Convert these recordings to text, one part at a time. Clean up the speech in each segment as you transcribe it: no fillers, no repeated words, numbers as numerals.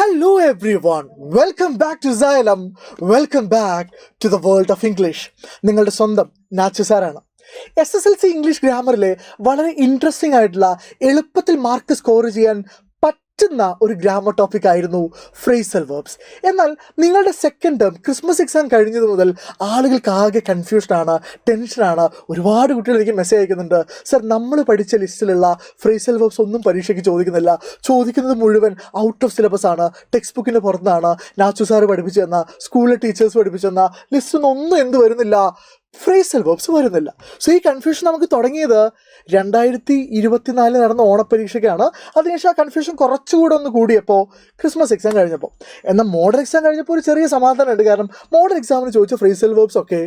Hello everyone, welcome back to Xylem, welcome back to the world of English. നിങ്ങളുടെ സ്വന്തം നാച്ചു സാറാണ്. SSLC English ഗ്രാമറിലെ വളരെ interesting ആയിട്ടുള്ള എളുപ്പത്തിൽ മാർക്ക് സ്കോർ ചെയ്യാൻ പറ്റുന്ന ഒരു ഗ്രാമർ ടോപ്പിക് ആയിരുന്നു ഫ്രേസൽ വെർബ്സ്. എന്നാൽ നിങ്ങളുടെ സെക്കൻഡ് ടേം ക്രിസ്മസ് എക്സാം കഴിഞ്ഞത് മുതൽ ആളുകൾക്ക് ആകെ കൺഫ്യൂഷനാണ്, ടെൻഷനാണ്. ഒരുപാട് കുട്ടികൾ എനിക്ക് മെസ്സേജ് അയക്കുന്നുണ്ട്, സർ നമ്മൾ പഠിച്ച ലിസ്റ്റിലുള്ള ഫ്രേസൽ വെർബ്സ് ഒന്നും പരീക്ഷയ്ക്ക് ചോദിക്കുന്നില്ല, ചോദിക്കുന്നത് മുഴുവൻ ഔട്ട് ഓഫ് സിലബസ് ആണ്, ടെക്സ്റ്റ് ബുക്കിന് പുറത്താണ്, നാച്ചു സാറ് പഠിപ്പിച്ചു തന്ന, സ്കൂളിലെ ടീച്ചേഴ്സ് പഠിപ്പിച്ചു തന്ന ലിസ്റ്റൊന്നും ഒന്നും എന്ത് വരുന്നില്ല, ഫ്രേസൽ വെർബ്സ് വരുന്നില്ല. സോ ഈ കൺഫ്യൂഷൻ നമുക്ക് തുടങ്ങിയത് 2024 നടന്ന ഓണപ്പരീക്ഷയ്ക്കാണ്. അതിനുശേഷം ആ കൺഫ്യൂഷൻ കുറച്ചുകൂടെ ഒന്ന് കൂടിയപ്പോൾ ക്രിസ്മസ് എക്സാം കഴിഞ്ഞപ്പോൾ. എന്നാൽ മോഡൽ എക്സാം കഴിഞ്ഞപ്പോൾ ഒരു ചെറിയ സമാധാനമുണ്ട്. കാരണം മോഡൽ എക്സാമിന് ചോദിച്ച ഫ്രേസൽ വെർബ്സ് ഒക്കെ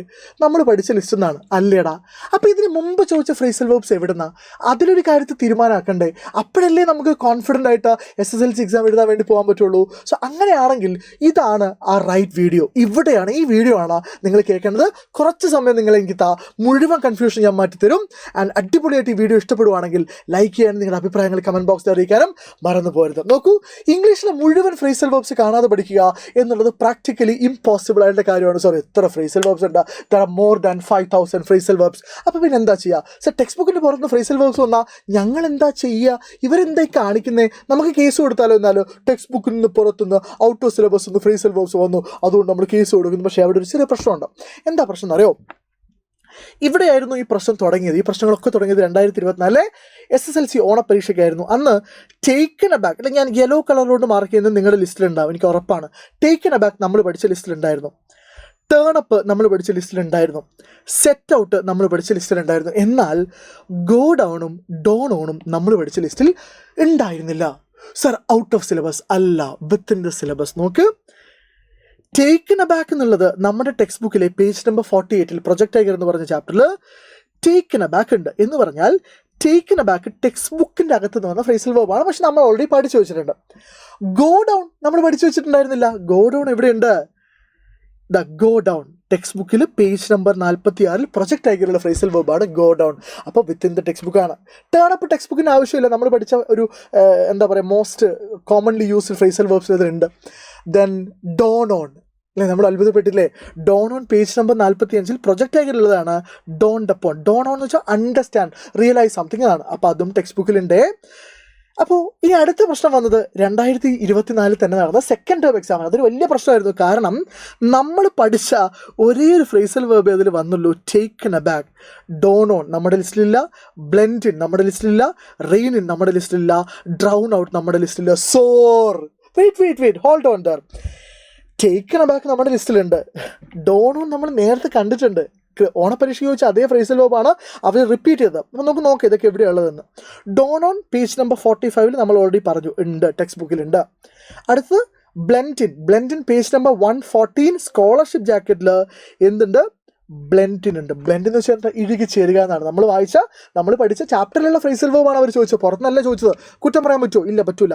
നമ്മൾ പഠിച്ച ലിസ്റ്റിൽ നിന്നാണ്. അല്ലേടാ, അപ്പോൾ ഇതിന് മുമ്പ് ചോദിച്ച ഫ്രേസൽ വെർബ്സ് എവിടുന്ന, അതിലൊരു കാര്യത്തിൽ തീരുമാനമാക്കണ്ടേ? അപ്പോഴല്ലേ നമുക്ക് കോൺഫിഡൻ്റ് ആയിട്ട് SSLC എക്സാം എഴുതാൻ വേണ്ടി പോകാൻ പറ്റുള്ളൂ. സോ അങ്ങനെയാണെങ്കിൽ ഇതാണ് ആ റൈറ്റ് വീഡിയോ. ഇവിടെയാണ്, ഈ വീഡിയോ ആണ് നിങ്ങൾ കേൾക്കേണ്ടത്. കുറച്ച് സമയം നിങ്ങൾ എനിക്ക് മുഴുവൻ കൺഫ്യൂഷൻ ഞാൻ മാറ്റിത്തരും. ആൻഡ് അടിപൊളിയായിട്ട് ഈ വീഡിയോ ഇഷ്ടപ്പെടുവാണെങ്കിൽ ലൈക്ക് ചെയ്യാനും നിങ്ങളുടെ അഭിപ്രായങ്ങൾ കമൻറ്റ് ബോക്സിൽ അറിയിക്കാനും മറന്നു പോരുത്. നോക്കൂ, ഇംഗ്ലീഷിലെ മുഴുവൻ ഫ്രേസൽ വെർബ്സ് കാണാതെ പഠിക്കുക എന്നുള്ളത് പ്രാക്ടിക്കലി ഇമ്പോസിബിൾ ആയിട്ടുള്ള കാര്യമാണ്. സോറി, എത്ര ഫ്രേസൽ വെർബ്സ് ഉണ്ട്? There are more than 5000 phrasal verbs. അപ്പോൾ പിന്നെ എന്താ ചെയ്യുക? സർ, ടെക്സ്റ്റ് ബുക്കിൻ്റെ പുറത്ത് ഫ്രേസൽ വെർബ്സ് വന്നാൽ ഞങ്ങൾ എന്താ ചെയ്യുക? ഇവരെന്തായി കാണിക്കുന്നത്? നമുക്ക് കേസ് കൊടുത്താലോ? എന്നാലോ ടെക്സ്റ്റ് ബുക്കിൽ നിന്ന് പുറത്തുനിന്ന് ഔട്ട് ഓഫ് സിലബസ് നിന്ന് ഫ്രേസൽ വെർബ്സ് വന്നു, അതുകൊണ്ട് നമ്മൾ കേസ് കൊടുക്കുന്നു. പക്ഷേ അവിടെ ഒരു ചെറിയ പ്രശ്നമുണ്ട്. എന്താ പ്രശ്നം എന്നറിയോ? ഇവിടെയായിരുന്നു ഈ പ്രശ്നം തുടങ്ങിയത്. ഈ പ്രശ്നങ്ങളൊക്കെ തുടങ്ങിയത് 2024 SSLC ഓണപ്പരീക്ഷയ്ക്കായിരുന്നു. അന്ന് ടേക്കൺ എബാക്ക്, അല്ലെങ്കിൽ ഞാൻ യെല്ലോ കളറിലോട്ട് മാർക്ക് ചെയ്യുന്നത് നിങ്ങളുടെ ലിസ്റ്റിലുണ്ടാവും, എനിക്ക് ഉറപ്പാണ്. ടേക്കൺ എബാക്ക് നമ്മൾ പഠിച്ച ലിസ്റ്റിലുണ്ടായിരുന്നു, ടേൺ അപ്പ് നമ്മൾ പഠിച്ച ലിസ്റ്റിലുണ്ടായിരുന്നു, സെറ്റ് ഔട്ട് നമ്മൾ പഠിച്ച ലിസ്റ്റിലുണ്ടായിരുന്നു. എന്നാൽ ഗോ ഡൗണും ഡോൺ ഓണും നമ്മൾ പഠിച്ച ലിസ്റ്റിൽ ഉണ്ടായിരുന്നില്ല. സർ, ഔട്ട് ഓഫ് സിലബസ് അല്ല, വിത്തിൻ ദ സിലബസ്. നോക്ക്, ടേക്കൺ അബാക്ക് എന്നുള്ളത് നമ്മുടെ ടെക്സ്റ്റ് ബുക്കിലെ പേജ് നമ്പർ 48 പ്രൊജക്ട് ടൈഗർ എന്ന് പറഞ്ഞ ചാപ്റ്ററിൽ ടേക്കൺ അബാക്ക് ഉണ്ട്. എന്ന് പറഞ്ഞാൽ ടേക്കൺ അബാക്ക് ടെക്സ്റ്റ് ബുക്കിൻ്റെ അകത്ത് നിന്ന് വന്ന ഫ്രേസൽ വെർബാണ്. പക്ഷെ നമ്മൾ ഓൾറെഡി പഠിച്ചു വെച്ചിട്ടുണ്ട്. ഗോ ഡൗൺ നമ്മൾ പഠിച്ചു വെച്ചിട്ടുണ്ടായിരുന്നില്ല. ഗോ ഡൗൺ എവിടെയുണ്ട്? ദ ഗോ ഡൗൺ ടെക്സ്റ്റ് ബുക്കിൽ പേജ് നമ്പർ 46 പ്രൊജക്ട് ടൈഗറിലുള്ള ഫ്രേസൽ വെർബാണ് ഗോ ഡൗൺ. അപ്പോൾ വിത്തിൻ ദ ടെക്സ്റ്റ് ബുക്കാണ്. ടേൺ അപ്പ് ടെക്സ്റ്റ് ബുക്കിന് ആവശ്യമില്ല. നമ്മൾ പഠിച്ച ഒരു എന്താ പറയുക, most commonly used phrasal verbs ഇതിലുണ്ട്. ദെൻ ഡോൺ ഓൺ, അല്ലേ, നമ്മൾ അത്ഭുതപ്പെട്ടില്ലേ? Don on page number 45 project ടൈഗറിലുള്ളതാണ്. ഡോൺ ഡപ്പോൺ, ഡോൺ ഓൺ എന്ന് വെച്ചാൽ അണ്ടർസ്റ്റാൻഡ്, റിയലൈസ് സംതിങ് ആണ്. അപ്പോൾ അതും ടെക്സ്റ്റ് ബുക്കിലുണ്ട്. അപ്പോൾ ഇനി അടുത്ത പ്രശ്നം വന്നത് 2024 തന്നെ നടന്ന സെക്കൻഡ് ടേം എക്സാമാണ്. അതൊരു വലിയ പ്രശ്നമായിരുന്നു. കാരണം നമ്മൾ പഠിച്ച ഒരേ ഒരു ഫ്രേസൽ വെർബ് അതിൽ വന്നുള്ളൂ, ടേക്കൺ എബാക്ക്. ഡോൺ ഓൺ നമ്മുടെ ലിസ്റ്റിലില്ല, ബ്ലെൻഡ് ഇൻ നമ്മുടെ ലിസ്റ്റിലില്ല, റെയിൻ ഇൻ നമ്മുടെ ലിസ്റ്റിലില്ല, ഡ്രൗൺ ഔട്ട് നമ്മുടെ ലിസ്റ്റിലില്ല, സോർ. വെയിറ്റ് ഹോൾഡ് ഓൺ ദർ. ടേക്കൺ എബാക്ക് നമ്മുടെ ലിസ്റ്റിലുണ്ട്. ഡോൺ ഓൺ നമ്മൾ നേരത്തെ കണ്ടിട്ടുണ്ട്. ഓണപരീക്ഷ ചോദിച്ച അതേ ഫ്രേസൽ വെർബാണ് അവർ റിപ്പീറ്റ് ചെയ്തത്. അപ്പോൾ നമുക്ക് നോക്കാം ഇതൊക്കെ എവിടെയുള്ളതെന്ന്. ഡോൺ ഓൺ പേജ് നമ്പർ 45 നമ്മൾ ഓൾറെഡി പറഞ്ഞു ഉണ്ട്, ടെക്സ്റ്റ് ബുക്കിലുണ്ട്. അടുത്ത് blend in page number 114 scholarship ജാക്കറ്റിൽ എന്തുണ്ട്? ബ്ലെൻഡ് ഉണ്ട്. ബ്ലെൻഡ് എന്ന് വെച്ചാൽ ഇഴുകി ചേരുക എന്നാണ്. നമ്മൾ പഠിച്ച ചാപ്റ്ററിലുള്ള ഫ്രേസൽ വെർബാണ് അവർ ചോദിച്ചത്, പുറത്തുനിന്നല്ല ചോദിച്ചത്. കുറ്റം പറയാൻ പറ്റുമോ? ഇല്ല, പറ്റൂല.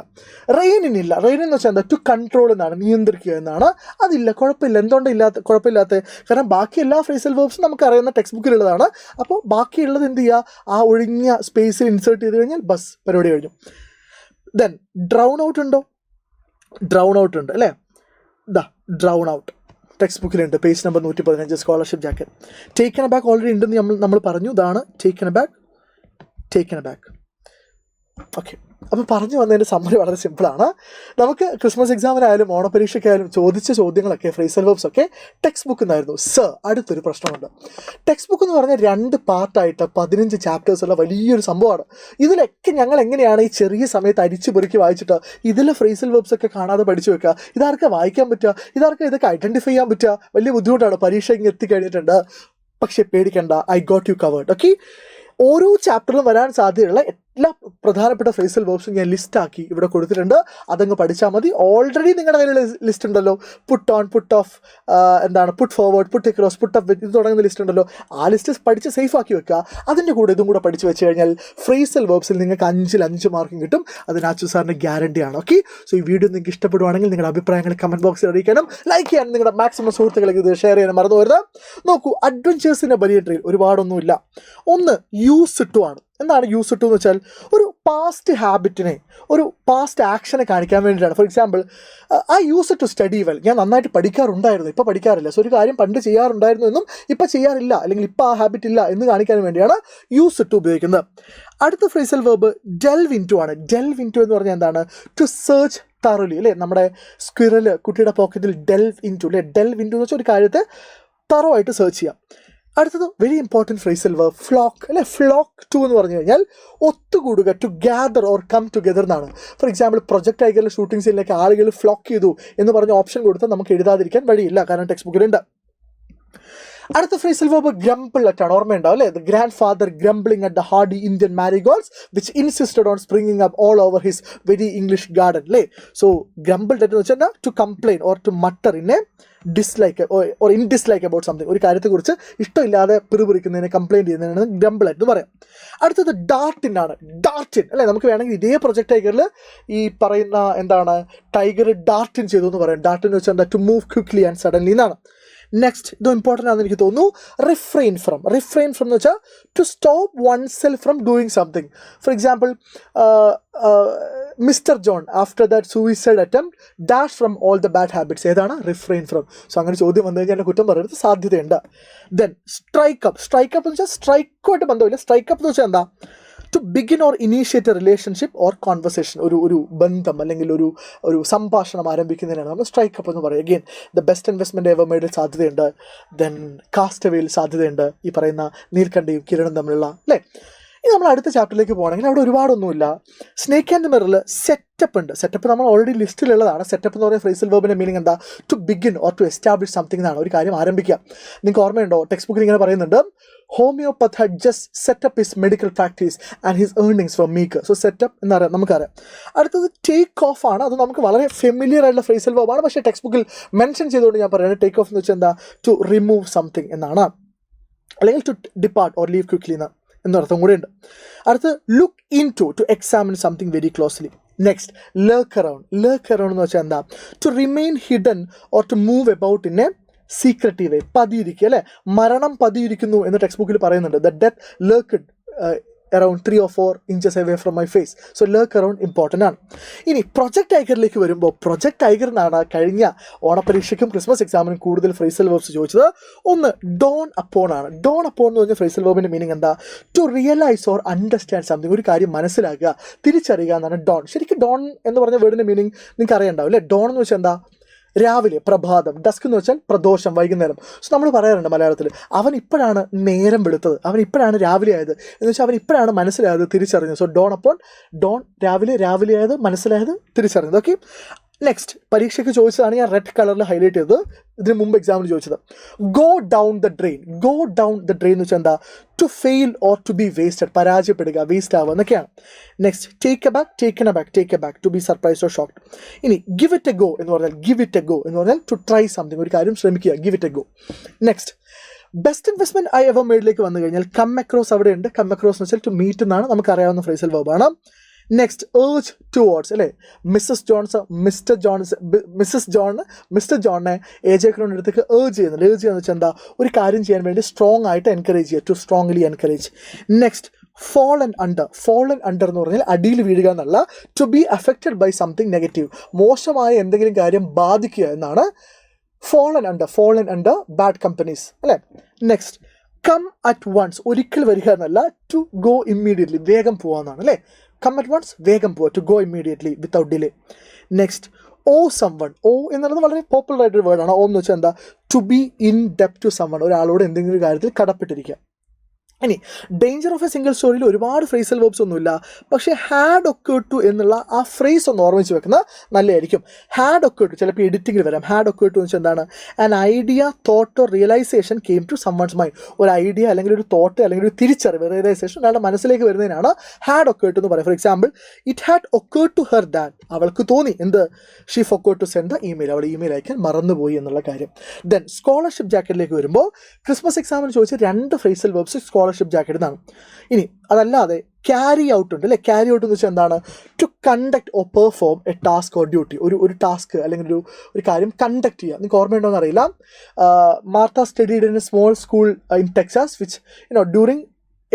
റെയിൻ എന്ന് വെച്ചാൽ എന്താ? ടു കൺട്രോൾ എന്നാണ്, നിയന്ത്രിക്കുക എന്നാണ്. അതില്ല, കുഴപ്പമില്ല. എന്തുകൊണ്ട് കുഴപ്പമില്ലാത്ത? കാരണം ബാക്കി എല്ലാ ഫ്രേസൽ വെർബ്സും നമുക്ക് അറിയുന്ന ടെക്സ്റ്റ് ബുക്കിലുള്ളതാണ്. അപ്പോൾ ബാക്കിയുള്ളത് എന്ത് ചെയ്യുക? ആ ഒഴിഞ്ഞ സ്പേസിൽ ഇൻസേർട്ട് ചെയ്ത് കഴിഞ്ഞാൽ ബസ് പരിപാടി കഴിഞ്ഞു. ദെൻ ഡ്രൗൺ ഔട്ട് ഉണ്ടോ? ഡ്രൗൺ ഔട്ട് ഉണ്ട്, അല്ലേ? ഡ്രൗൺ ഔട്ട് ടെക്സ്റ്റ് ബുക്കിലുണ്ട്, page number 115 scholarship jacket. Taken aback already ഉണ്ടെന്ന് നമ്മൾ പറഞ്ഞു. ഇതാണ് ടേക്കൺ എബാക്ക്. ഓക്കെ, അപ്പോൾ പറഞ്ഞു വന്നതിൻ്റെ സമ്മറി വളരെ സിമ്പിളാണ്. നമുക്ക് ക്രിസ്മസ് എക്സാമിനായാലും ഓണപരീക്ഷയ്ക്കായാലും ചോദിച്ച ചോദ്യങ്ങളൊക്കെ ഫ്രേസൽ വെർബ്സ് ഒക്കെ ടെക്സ്റ്റ് ബുക്കിൽ നിന്നായിരുന്നു. അടുത്തൊരു പ്രശ്നമുണ്ട്. ടെക്സ്റ്റ് ബുക്ക് എന്ന് പറഞ്ഞാൽ 2 പാർട്ടായിട്ട് 15 ചാപ്റ്റേഴ്സുള്ള വലിയൊരു സംഭവമാണ്. ഇതിലൊക്കെ ഞങ്ങൾ എങ്ങനെയാണ് ഈ ചെറിയ സമയത്ത് അരിച്ചു പെറുക്കി വായിച്ചിട്ട് ഇതിലെ ഫ്രേസൽ വെർബ്സ് ഒക്കെ കാണാതെ പഠിച്ചു വെക്കുക? ഇതാർക്ക് വായിക്കാൻ പറ്റുക? ഇതൊക്കെ ഐഡൻറ്റിഫൈ ചെയ്യാൻ പറ്റുക? വലിയ ബുദ്ധിമുട്ടാണ്. പരീക്ഷ ഇങ്ങനെ എത്തിക്കഴിഞ്ഞിട്ടുണ്ട്. പക്ഷേ പേടിക്കണ്ട, I got U covered. Okay, ഓരോ ചാപ്റ്ററിലും വരാൻ സാധ്യതയുള്ള എല്ലാ പ്രധാനപ്പെട്ട ഫ്രേസൽ വെർബ്സും ഞാൻ ലിസ്റ്റാക്കി ഇവിടെ കൊടുത്തിട്ടുണ്ട്. അതങ്ങ് പഠിച്ചാൽ മതി. ഓൾറെഡി നിങ്ങളുടെ കയ്യിലുള്ള ലിസ്റ്റ് ഉണ്ടല്ലോ, put on, put off, put forward, put across, put up, ഇത് തുടങ്ങുന്ന ലിസ്റ്റ് ഉണ്ടല്ലോ. ആ ലിസ്റ്റ് പഠിച്ച് സേഫ് ആക്കി വെക്കുക. അതിൻ്റെ കൂടെ ഇതും കൂടെ പഠിച്ച് വെച്ച് കഴിഞ്ഞാൽ ഫ്രേസൽ വെർബ്സിൽ നിങ്ങൾക്ക് 5 മാർക്കും കിട്ടും. അത് നാച്ചു സാറിൻ്റെ ഗ്യാരണ്ടിയാണ്. ഓക്കെ, സോ ഈ വീഡിയോ നിങ്ങൾക്ക് ഇഷ്ടപ്പെടുവാണെങ്കിൽ നിങ്ങളുടെ അഭിപ്രായങ്ങൾ കമൻറ്റ് ബോക്സിൽ അറിയിക്കാനും ലൈക്ക് ചെയ്യാനും നിങ്ങളുടെ മാക്സിമം സുഹൃത്തുക്കളെ ഇത് ഷെയർ ചെയ്യാനും മറന്നു വരുന്നത്. നോക്കൂ, അഡ്വഞ്ചേഴ്സിൻ്റെ ബനിയൻ ട്രെയിൽ ഒരുപാടൊന്നുമില്ല. ഒന്ന് യൂസ് ടു ആണ്. എന്താണ് യൂസ് ടു എന്ന് വെച്ചാൽ ഒരു പാസ്റ്റ് ഹാബിറ്റിനെ, ഒരു പാസ്റ്റ് ആക്ഷനെ കാണിക്കാൻ വേണ്ടിയിട്ടാണ്. For example, I use to study well, ഞാൻ നന്നായിട്ട് പഠിക്കാറുണ്ടായിരുന്നു, ഇപ്പോൾ പഠിക്കാറില്ല. സോ ഒരു കാര്യം പണ്ട് ചെയ്യാറുണ്ടായിരുന്നു എന്നും ഇപ്പോൾ ചെയ്യാറില്ല, അല്ലെങ്കിൽ ഇപ്പോൾ ആ ഹാബിറ്റ് ഇല്ല എന്ന് കാണിക്കാൻ വേണ്ടിയാണ് യൂസ് ടു ഉപയോഗിക്കുന്നത്. അടുത്ത phrasal verb delve into ആണ്. ഡെൽവ് ഇൻ ടു എന്ന് പറഞ്ഞാൽ എന്താണ്? ടു സെർച്ച് തറലി, അല്ലേ? നമ്മുടെ സ്ക്വിറൽ കുട്ടിയുടെ പോക്കറ്റിൽ ഡെൽവ് ഇൻ ടു, അല്ലേ? ഡെൽവ് ഇൻ ടു എന്ന് വെച്ചാൽ ഒരു കാര്യത്തെ തറവായിട്ട് സെർച്ച് ചെയ്യാം. അടുത്തത് very important phrasal verb flock, അല്ലേ? ഫ്ലോക്ക് ടു എന്ന് പറഞ്ഞു കഴിഞ്ഞാൽ ഒത്തുകൂടുക, to gather or come together എന്നാണ്. ഫോർ എക്സാമ്പിൾ, പ്രൊജക്ട് ടൈഗറിലെ ഷൂട്ടിംഗ് സീനിലേക്ക് ആളുകൾ ഫ്ലോക്ക് ചെയ്തു എന്ന് പറഞ്ഞ ഓപ്ഷൻ കൊടുത്താൽ നമുക്ക് എഴുതാതിരിക്കാൻ വഴിയില്ല, കാരണം ടെക്സ്റ്റ് ബുക്കിലുണ്ട്. അടുത്ത ഫ്രേസൽ വെർബ് ഗ്രംബിൾ അറ്റ് ആണ്. ഓർമ്മയുണ്ടാവും അല്ലേ? The grandfather grumbling at the hardy Indian marigolds which insisted on springing up all over his very English garden, അല്ലേ? സോ ഗ്രംബിൾ അറ്റ് എന്ന് വെച്ചാൽ to complain or to mutter in a dislike or in dislike about something, ഒരു കാര്യത്തെക്കുറിച്ച് ഇഷ്ടമില്ലാതെ പിറുപിറിക്കുന്നതിനെ complaint ചെയ്യുന്നതിനാണ് grumble എന്ന് പറയാം. അടുത്തത് ഡാർട്ടിൻ ആണ്. ഡാർട്ടിൻ, അല്ലേ? നമുക്ക് വേണമെങ്കിൽ ഇതേ പ്രൊജക്ട് ടൈഗറിൽ ഈ പറയുന്ന എന്താണ് ടൈഗർ ഡാർട്ടിൻ ചെയ്തു എന്ന് പറയാം. ഡാർട്ടിൻ എന്ന് വെച്ചാൽ to move quickly and suddenly എന്നാണ്. നെക്സ്റ്റ്, ഇത് ഇമ്പോർട്ടൻ്റ് ആണെന്ന് എനിക്ക് തോന്നുന്നു, റിഫ്രെയിൻ ഫ്രം. റിഫ്രെയിൻ ഫ്രം എന്ന് വെച്ചാൽ to stop oneself from doing something. For example, Mr John after that suicide attempt dash from all the bad habits. ഏതാണ്? Refrain from. So അങ്ങനെ ചോദ്യം വന്നു കഴിഞ്ഞാൽ എന്നെ കുറ്റം പറയുന്നത് സാധ്യതയുണ്ട്. ദെൻ സ്ട്രൈക്കപ്പ്. സ്ട്രൈക്കപ്പ് എന്ന് വെച്ചാൽ സ്ട്രൈക്കുമായിട്ട് ബന്ധമില്ല. സ്ട്രൈക്കപ്പ് എന്ന് വെച്ചാൽ എന്താ? To begin or initiate a relationship or conversation, ഒരു ബന്ധം അല്ലെങ്കിൽ ഒരു സംഭാഷണം ആരംഭിക്കുന്നതിനാണ് നമ്മൾ സ്ട്രൈക്കപ്പ് എന്ന് പറയുക. Again, the best investment ever മെയ്ഡിൽ സാധ്യതയുണ്ട്. ദെൻ കാസ്റ്റവേയിൽ സാധ്യതയുണ്ട്, ഈ പറയുന്ന നീൽക്കണ്ഠയും കിരണും തമ്മിലുള്ള, അല്ലേ? ഇനി നമ്മൾ അടുത്ത ചാപ്റ്ററിലേക്ക് പോകണമെങ്കിൽ അവിടെ ഒരുപാടൊന്നുമില്ല. സ്നേക്ക് ആൻഡ് മിററിൽ സെറ്റപ്പ് ഉണ്ട്. സെറ്റപ്പ് നമ്മൾ ഓൾറെഡി ലിസ്റ്റിലുള്ളതാണ്. സെറ്റപ്പ് എന്ന് പറയുന്ന ഫ്രേസൽ വെർബിൻ്റെ മീനിങ് എന്താ? To begin or to establish something എന്നാണ്, ഒരു കാര്യം ആരംഭിക്കുക. നിങ്ങൾക്ക് ഓർമ്മയുണ്ടോ? ടെക്സ്റ്റ് ബുക്കിൽ ഇങ്ങനെ പറയുന്നുണ്ട്, ഹോമിയോപത്ത് had just set up his medical practice and his earnings were meager. So setup എന്നറിയാം, നമുക്കറിയാം. അടുത്തത് ടേക്ക് ഓഫ് ആണ്. അത് നമുക്ക് വളരെ ഫെമിലിയർ ആയിട്ടുള്ള ഫ്രേസൽ വെർബാണ്, പക്ഷേ ടെക്സ്റ്റ് ബുക്കിൽ മെൻഷൻ ചെയ്തുകൊണ്ട് ഞാൻ പറയുന്നത് ടേക്ക് ഓഫ് എന്ന് വെച്ചാൽ എന്താ? ടു റിമൂവ് സംതിങ് എന്നാണ്, അല്ലെങ്കിൽ to depart or leave quickly എന്നർത്ഥം കൂടെ ഉണ്ട്. അടുത്ത് look in to examine something very closely. Next, lurk around. Lurk around എന്ന് വെച്ചാൽ എന്താ? To remain hidden or to move about in a secretive way. പതിയിരിക്കുക, അല്ലേ? മരണം പതിയിരിക്കുന്നു എന്ന് ടെക്സ്റ്റ് ബുക്കിൽ പറയുന്നുണ്ട്. The death lurked around 3 or 4 inches away from my face. So lurk around important ആണ്. ഇനി പ്രൊജക്ട് ടൈഗറിലേക്ക് വരുമ്പോൾ, പ്രൊജക്ട് ടൈഗറിനാണ് കഴിഞ്ഞ ഓണപരീക്ഷയ്ക്കും ക്രിസ്മസ് എക്സാമിനും കൂടുതൽ ഫ്രേസൽ വെർബ്സ് ചോദിച്ചത്. ഒന്ന് ഡോൺ അപ്പോൺ ആണ്. ഡോൺ അപ്പോൺ എന്ന് പറഞ്ഞ ഫ്രേസൽ വെർബിൻ്റെ മീനിങ് എന്താ? To realise or understand something, ഒരു കാര്യം മനസ്സിലാക്കുക, തിരിച്ചറിയുക എന്നാണ് ഡോൺ. ശരിക്കും ഡോൺ എന്ന് പറഞ്ഞ വേർഡിൻ്റെ മീനിങ് നിങ്ങൾക്ക് അറിയണ്ടാവും, അല്ലേ? ഡോൺ എന്ന് വെച്ചാൽ എന്താ? രാവിലെ, പ്രഭാതം. ഡസ്ക് എന്ന് വെച്ചാൽ പ്രദോഷം, വൈകുന്നേരം. സോ നമ്മൾ പറയാറുണ്ട് മലയാളത്തിൽ, അവൻ ഇപ്പോഴാണ് നേരം വെളുത്തത്, അവൻ ഇപ്പോഴാണ് രാവിലെ ആയത് എന്ന് വെച്ചാൽ അവൻ ഇപ്പോഴാണ് മനസ്സിലായത്, തിരിച്ചറിഞ്ഞത്. സോ ഡോൺ അപ്പോൾ ഡോൺ, രാവിലെ ആയത്, മനസ്സിലായത്, തിരിച്ചറിഞ്ഞത്. ഓക്കെ. നെക്സ്റ്റ്, പരീക്ഷയ്ക്ക് ചോദിച്ചതാണ്, ഞാൻ റെഡ് കളറിൽ ഹൈലൈറ്റ് ചെയ്തത്, ഇതിന് മുമ്പ് എക്സാമിന് ചോദിച്ചത്. Go down the drain. Go down the drain എന്ന് വെച്ചാൽ എന്താ? To fail or to be wasted, പരാജയപ്പെടുക, വേസ്റ്റ് ആവുക എന്നൊക്കെയാണ്. Next, take aback, taken aback, take aback, to be surprised or shocked. ഇനി ഗിവ് ഇറ്റ് എ ഗോ എന്ന് പറഞ്ഞാൽ, give it a go എന്ന് പറഞ്ഞാൽ ടു ട്രൈ സംതിങ്, ഒരു കാര്യം ശ്രമിക്കുക, give it a go. Next, best investment I ever മെയ്ഡിലേക്ക് വന്നു കഴിഞ്ഞാൽ കം അക്രോസ് അവിടെ ഉണ്ട്. കം അക്രോസ് എന്ന് വെച്ചാൽ ടു മീറ്റ് എന്നാണ്, നമുക്കറിയാവുന്ന ഫ്രേസൽ വെർബാണ്. നെക്സ്റ്റ്, ഏർജ് ടുവേർഡ്സ്, അല്ലേ? മിസ്സസ് ജോണിനെ എ.ജെ. ക്രോണിൻ്റെ അടുത്തേക്ക് ഏർജ് ചെയ്യുന്നുണ്ട്. ഏർജ് ചെയ്യുന്നത് വെച്ചാൽ എന്താ? ഒരു കാര്യം ചെയ്യാൻ വേണ്ടി സ്ട്രോങ് ആയിട്ട് എൻകറേജ് ചെയ്യുക, to strongly encourage. Next, fallen under. Fallen under എന്ന് പറഞ്ഞാൽ അടിയിൽ വീഴുക എന്നല്ല, to be affected by something negative, മോശമായ എന്തെങ്കിലും കാര്യം ബാധിക്കുക എന്നാണ് ഫോളൻ അണ്ടർ ബാഡ് കമ്പനീസ്, അല്ലേ? നെക്സ്റ്റ്, കം അറ്റ് വൺസ്, ഒരിക്കൽ വരിക എന്നല്ല, ടു ഗോ ഇമ്മീഡിയറ്റ്ലി, വേഗം പോകാമെന്നാണ്, അല്ലേ? കം അറ്റ് വൺസ്, വേഗം പോവുക, to go immediately without delay. Next, owe someone. Owe എന്നുള്ളത് വളരെ പോപ്പുലർ ആയിട്ടൊരു വേർഡാണ്. ഓ എന്ന് വെച്ചാൽ എന്താ? ടു ബി ഇൻ ഡെപ്റ്റ് ടു സംവൺ, ഒരാളോട് എന്തെങ്കിലും ഒരു കാര്യത്തിൽ കടപ്പെട്ടിരിക്കുക. ഇനി ഡേഞ്ചർ ഓഫ് എ സിംഗിൾ സ്റ്റോറിയിൽ ഒരുപാട് ഫ്രേസൽ വെർബ്സ് ഒന്നുമില്ല, പക്ഷേ ഹാഡ് ഒക്കേർഡ് ടു എന്നുള്ള ആ ഫ്രേസ് ഒന്ന് ഓർമ്മിച്ച് വെക്കുന്നത് നല്ലതായിരിക്കും. ഹാഡ് ഒക്കേർഡ് ടു ചിലപ്പോൾ എഡിറ്റിങ്ങിൽ വരാം. ഹാഡ് ഒക്കേർഡ് ടു എന്ന് വെച്ചാൽ എന്താണ്? An idea, thought or realisation came to summons mind. ഒരു ഐഡിയ അല്ലെങ്കിൽ ഒരു തോട്ട് അല്ലെങ്കിൽ ഒരു തിരിച്ചറിവ്, റിയലൈസേഷൻ ഒരാളുടെ മനസ്സിലേക്ക് വരുന്നതിനാണ് ഹാഡ് ഒക്കേർഡ് ടു എന്ന് പറയുക. For example, it had occurred to her that, അവൾക്ക് തോന്നി എന്ത്? She forgot to send the email, അവൾ ഇമെയിൽ അയക്കാൻ മറന്നുപോയി എന്നുള്ള കാര്യം. ദെൻ സ്കോളർഷിപ്പ് ജാക്കറ്റിലേക്ക് വരുമ്പോൾ ക്രിസ്മസ് എക്സാമിന് ചോദിച്ച 2 ഫ്രേസൽ വെർബ്സ് സ്കോളർഷിപ്പ് ജാക്കറ്റ് എന്നാണ്. ഇനി അതല്ലാതെ ക്യാരി ഔട്ട് ഉണ്ട്, അല്ലേ? ക്യാരി ഔട്ട് എന്ന് വെച്ചാൽ എന്താണ്? To conduct or perform a task or duty, ഒരു ടാസ്ക് അല്ലെങ്കിൽ ഒരു കാര്യം കണ്ടക്ട് ചെയ്യുക. നിങ്ങൾക്ക് ഓർമ്മയുണ്ടോയെന്ന് അറിയില്ല. Martha studied in a small school in Texas which during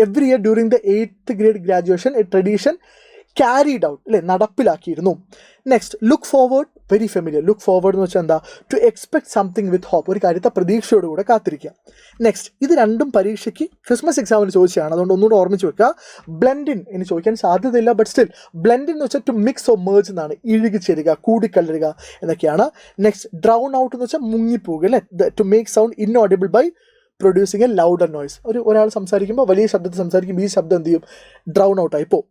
every year during the 8th grade graduation a tradition carried out അല്ലേ, നടപ്പിലാക്കിയിരുന്നു. Next look forward, very familiar. Look forward എന്ന് വെച്ചാൽ എന്താ, to expect something with hope, ഒരു കാര്യത്തെ പ്രതീക്ഷയോടുകൂടെ കാത്തിരിക്കുക. Next ഇത് രണ്ടും പരീക്ഷയ്ക്ക് ക്രിസ്മസ് എക്സാമിന് ചോദിച്ചതാണ്, അതുകൊണ്ട് ഒന്നുകൂടെ ഓർമ്മിച്ച് വെക്കുക. ബ്ലെൻഡിൻ ഇനി ചോദിക്കാൻ സാധ്യതയില്ല, ബട്ട് സ്റ്റിൽ ബ്ലെൻഡിൻ എന്ന് വെച്ചാൽ ടു മിക്സ് ഓർ മേർജ് എന്നാണ്, ഇഴുകിച്ചേരുക, കൂടിക്കലരുക എന്നൊക്കെയാണ്. നെക്സ്റ്റ് ഡ്രൗൺ ഔട്ട് എന്ന് വെച്ചാൽ മുങ്ങിപ്പോവുക അല്ലേ, to make sound inaudible by producing a louder noise. ഒരാൾ സംസാരിക്കുമ്പോൾ വലിയ ശബ്ദത്തിൽ സംസാരിക്കുമ്പോൾ ഈ ശബ്ദം എന്ത് ചെയ്യും, ഡ്രൗൺ ഔട്ടായി പോകും.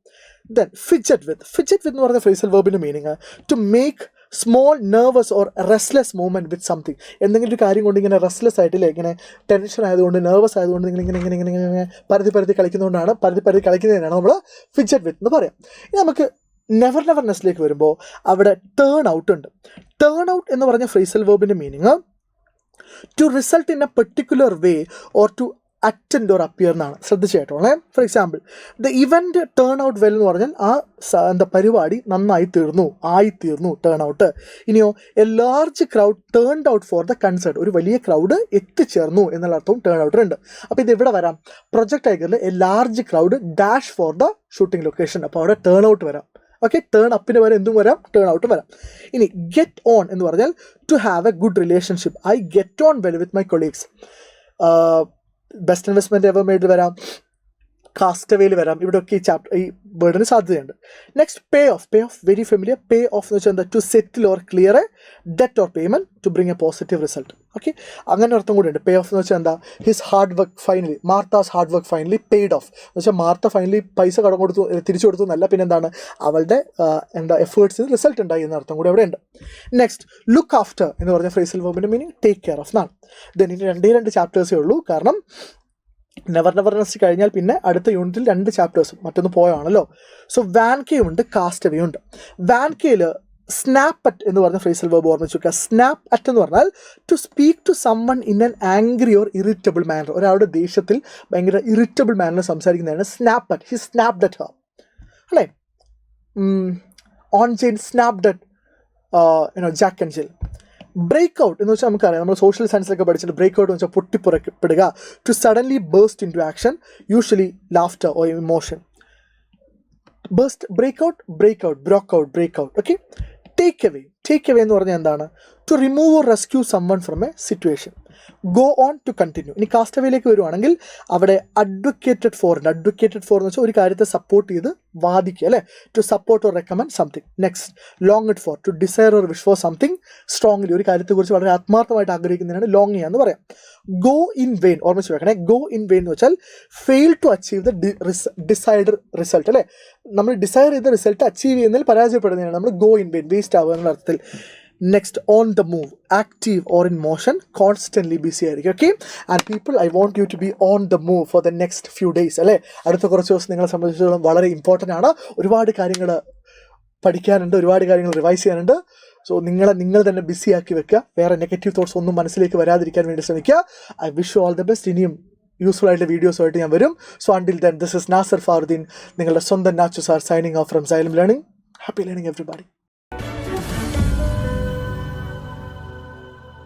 ദെൻ ഫിഡ്ജറ്റ് വിത്ത് എന്ന് പറഞ്ഞ ഫ്രേസൽ വെർബിൻ്റെ meaning to make small nervous or restless movement with something. എന്തെങ്കിലും ഒരു കാര്യം കൊണ്ട് ഇങ്ങനെ റെസ്ലെസ് ആയിട്ടില്ലേ, ഇങ്ങനെ ടെൻഷൻ ആയതുകൊണ്ട്, നെർവസ് ആയതുകൊണ്ട് നിങ്ങൾ ഇങ്ങനെ പരതി കളിക്കുന്നതുകൊണ്ടാണ്, പരതി കളിക്കുന്നതിനാണ് നമ്മൾ ഫിഡ്ജറ്റ് വിത്ത് എന്ന് പറയാം. ഇനി നമുക്ക് നെവർനെസ്ലേക്ക് വരുമ്പോൾ അവിടെ ടേൺ ഔട്ട് ഉണ്ട്. ടേൺ ഔട്ട് എന്ന് പറഞ്ഞ ഫ്രേസൽ വെർബിൻ്റെ meaning to result in a particular way or to attend or appear എന്നാണ്. ശ്രദ്ധിച്ചേട്ടോളേ. For example the event turn out well എന്ന് പറഞ്ഞാൽ ആ പരിപാടി നന്നായി തീർന്നു, ടേൺ ഔട്ട്. ഇനിയോ a large crowd turned out for the concert, ഒരു വലിയ ക്രൗഡ് എത്തിച്ചേർന്നു എന്നുള്ള അർത്ഥവും ടേൺ ഔട്ട് ഉണ്ട്. അപ്പോൾ ഇത് എവിടെ വരാം, പ്രൊജക്ട് ടൈഗറിൽ a large crowd dash for the shooting location, അപ്പോൾ അവിടെ ടേൺ ഔട്ട് വരാം. ഓക്കെ, ടേൺ അപ്പിന് വരെ എന്തും വരാം, ടേൺ ഔട്ട് വരാം. ഇനി ഗെറ്റ് ഓൺ എന്ന് പറഞ്ഞാൽ to have a good relationship, I get on well with my colleagues. Best investment ever മെയ്ഡിൽ വരാം, കാസ്റ്റവേയിൽ വരാം. ഇവിടെയൊക്കെ ഈ വേർഡിന് സാധ്യതയുണ്ട്. Next pay off very familiar. Pay off എന്ന് വെച്ചാൽ എന്താ, to settle or clear a debt or payment to bring a positive result. Okay, അങ്ങനെ അർത്ഥം കൂടി ഉണ്ട്. പേ ഓഫ് എന്ന് വെച്ചാൽ എന്താ, his hard work finally, Martha's hard work finally paid of എന്ന് വെച്ചാൽ മാർത്ത ഫൈനലി പൈസ തിരിച്ചു കൊടുത്തു എന്നല്ല, പിന്നെ എന്താണ്, അവളുടെ എഫേർട്സിന് റിസൾട്ട് ഉണ്ടായി എന്ന അർത്ഥം കൂടി അവിടെ ഉണ്ട്. നെക്സ്റ്റ് ലുക്ക് ആഫ്റ്റർ എന്ന് പറഞ്ഞ ഫ്രേസൽ വെർബിൻ്റെ മീനിങ് ടേക്ക് കെയർ ഓഫ് എന്നാണ്. ദെൻ ഇനി രണ്ട് ചാപ്റ്റേഴ്സേ ഉള്ളൂ, കാരണം നെവർനെസ് കഴിഞ്ഞാൽ പിന്നെ അടുത്ത യൂണിറ്റിൽ 2 ചാപ്റ്റേഴ്സും മറ്റൊന്ന് പോയാണല്ലോ. സോ വാൻകേ ഉണ്ട്, കാസ്റ്റവേ ഉണ്ട്. വാൻകേയിൽ സ്നാപ്പ് അറ്റ് എന്ന് പറഞ്ഞ ഫ്രേസൽ വെർബ് ഓർമ്മിച്ച് വെക്കുക. സ്നാപ്പ് അറ്റ് എന്ന് പറഞ്ഞാൽ to speak to someone in an angry or irritable manner, ഒരാളുടെ ദേഷ്യത്തിൽ ഭയങ്കര ഇറിറ്റബിൾ മാനറിൽ സംസാരിക്കുന്നതാണ് snap at. He snapped at her അല്ലേ. On Jane snapped at Jack and Jill. Break out എന്ന് വെച്ചാൽ നമുക്കറിയാം, നമ്മൾ സോഷ്യൽ സയൻസിലൊക്കെ പഠിച്ചിട്ട് ബ്രേക്ക് ഔട്ട് എന്ന് വെച്ചാൽ പൊട്ടിപ്പുറപ്പെടുക. To suddenly burst into action, usually laughter or emotion. Break out. Okay, take away എന്ന് പറഞ്ഞാൽ എന്താണ്, to remove or rescue someone from a situation. Go on to continue. ഇനി കാസ്റ്റവേയിലേക്ക് വരുവാണെങ്കിൽ അവിടെ അഡ്വക്കേറ്റഡ് ഫോർ എന്ന് വെച്ചാൽ ഒരു കാര്യത്തെ സപ്പോർട്ട് ചെയ്ത് വാദിക്കുക അല്ലേ, to support or recommend something. Next longed for, to desire or wish for something strongly, ഒരു കാര്യത്തെക്കുറിച്ച് വളരെ ആത്മാർത്ഥമായിട്ട് ആഗ്രഹിക്കുന്നതിനാണ് ലോങ് ചെയ്യാന്ന് പറയാം. ഗോ ഇൻ വെയിൻ ഓർമ്മിച്ച് വെക്കണേ. ഗോ ഇൻ വെയിൻ എന്ന് വെച്ചാൽ fail to achieve the desired result അല്ലേ, നമ്മൾ ഡിസൈർ ചെയ്ത റിസൾട്ട് അച്ചീവ് ചെയ്യുന്നതിൽ പരാജയപ്പെടുന്നതിനാണ് നമ്മൾ ഗോ ഇൻ വെയിൻ, വേസ്റ്റ് ആവുക എന്നുള്ള അർത്ഥത്തിൽ. Next on the move, active or in motion, constantly busy ആയിരിക്കും. Okay, and people I want you to be on the move for the next few days അല്ലേ. അടുത്ത കുറച്ച് ദിവസം നിങ്ങളെ സംബന്ധിച്ചിടത്തോളം വളരെ ഇമ്പോർട്ടൻ്റ് ആണ്. ഒരുപാട് കാര്യങ്ങൾ പഠിക്കാനുണ്ട്, ഒരുപാട് കാര്യങ്ങൾ റിവൈസ് ചെയ്യാനുണ്ട്. സോ നിങ്ങൾ തന്നെ ബിസി ആക്കി വെക്കുക, വേറെ നെഗറ്റീവ് തോട്ട്സ് ഒന്നും മനസ്സിലേക്ക് വരാതിരിക്കാൻ വേണ്ടി ശ്രമിക്കുക. I wish you all the best. ഇനിയും യൂസ്ഫുൾ ആയിട്ടുള്ള വീഡിയോസുമായിട്ട് ഞാൻ വരും. So until then, this is Nasar Faruddin, നിങ്ങളുടെ സ്വന്തം Nachu sir, signing off from Xylem learning. Happy learning everybody.